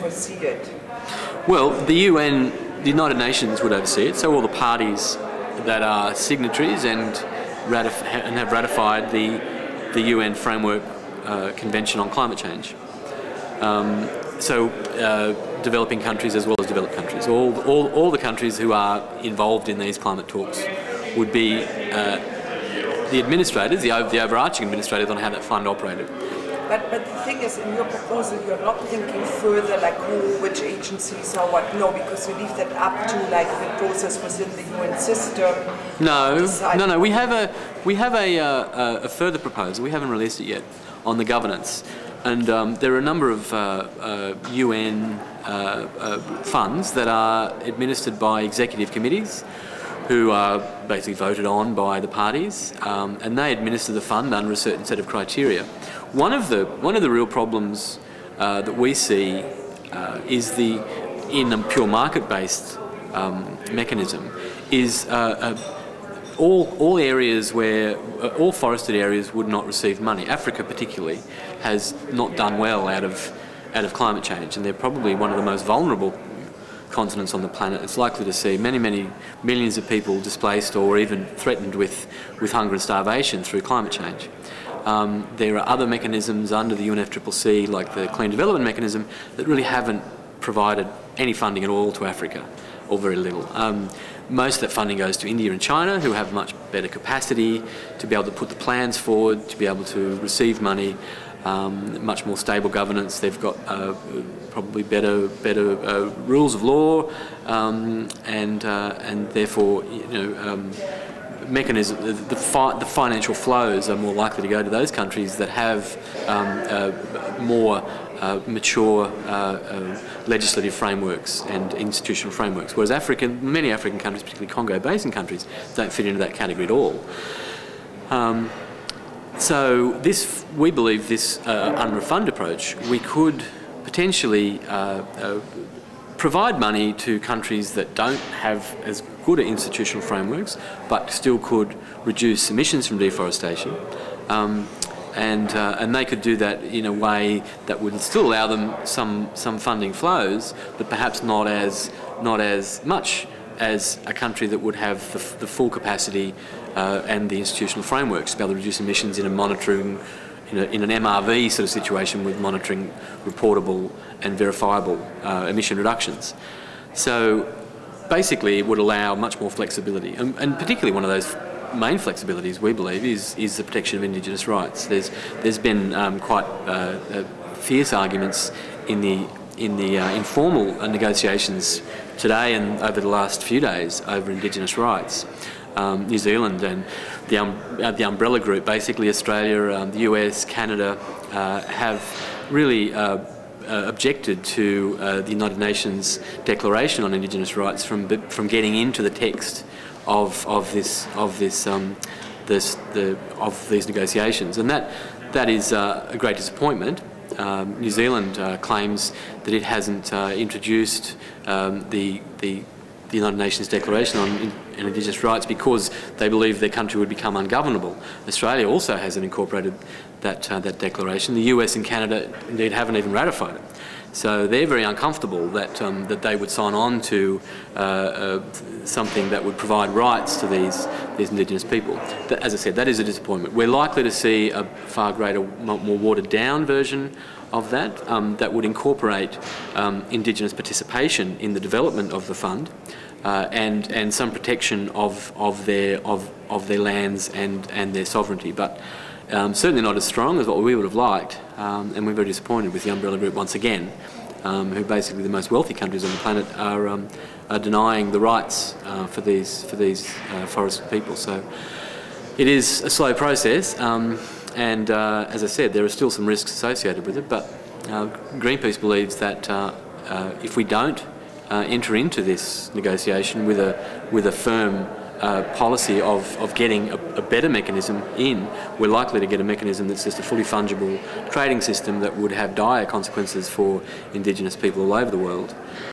oversee it? Well, the UN, the United Nations would oversee it, so all the parties that are signatories and have ratified the UN Framework Convention on Climate Change. Developing countries as well as developed countries. All the countries who are involved in these climate talks would be the administrators, the overarching administrators on how that fund operated. But the thing is, in your proposal, you're not thinking further, like which agencies or what. No, because you leave that up to like the process within the UN system. No. We have a further proposal. We haven't released it yet on the governance, and there are a number of UN funds that are administered by executive committees, who are basically voted on by the parties, and they administer the fund under a certain set of criteria. One of the real problems that we see is in a pure market-based mechanism is all areas where all forested areas would not receive money. Africa particularly has not done well out of climate change, and they're probably one of the most vulnerable continents on the planet. It's likely to see many millions of people displaced or even threatened with hunger and starvation through climate change. There are other mechanisms under the UNFCCC, like the Clean Development Mechanism, that really haven't provided any funding at all to Africa, or very little. Most of that funding goes to India and China, who have much better capacity to be able to put the plans forward, to be able to receive money, much more stable governance. They've got probably better rules of law, and therefore, the financial flows are more likely to go to those countries that have more mature legislative frameworks and institutional frameworks, whereas many African countries, particularly Congo Basin countries, don't fit into that category at all. So we believe this under a fund approach, we could potentially provide money to countries that don't have as good institutional frameworks, but still could reduce emissions from deforestation, and they could do that in a way that would still allow them some funding flows, but perhaps not as much as a country that would have the full capacity and the institutional frameworks to be able to reduce emissions in a monitoring, in an MRV sort of situation with monitoring reportable and verifiable emission reductions. So basically it would allow much more flexibility, and particularly one of those main flexibilities we believe is the protection of Indigenous rights. There's been quite fierce arguments in the informal negotiations today and over the last few days over Indigenous rights. New Zealand and the umbrella group, basically Australia, the US, Canada, have really objected to the United Nations Declaration on Indigenous Rights from getting into the text of these negotiations, and that is a great disappointment. New Zealand claims that it hasn't introduced the United Nations Declaration on Indigenous Rights because they believe their country would become ungovernable. Australia also hasn't incorporated that declaration. The US and Canada indeed haven't even ratified it. So they're very uncomfortable that they would sign on to something that would provide rights to these Indigenous people. As I said, that is a disappointment. We're likely to see a far greater, more watered down version of that that would incorporate Indigenous participation in the development of the fund and some protection of their lands and their sovereignty. But certainly not as strong as what we would have liked, and we're very disappointed with the umbrella group once again, who basically the most wealthy countries on the planet are denying the rights for these forested people. So it is a slow process, and as I said, there are still some risks associated with it. But Greenpeace believes that if we don't enter into this negotiation with a firm policy of getting a better mechanism in, we're likely to get a mechanism that's just a fully fungible trading system that would have dire consequences for Indigenous people all over the world.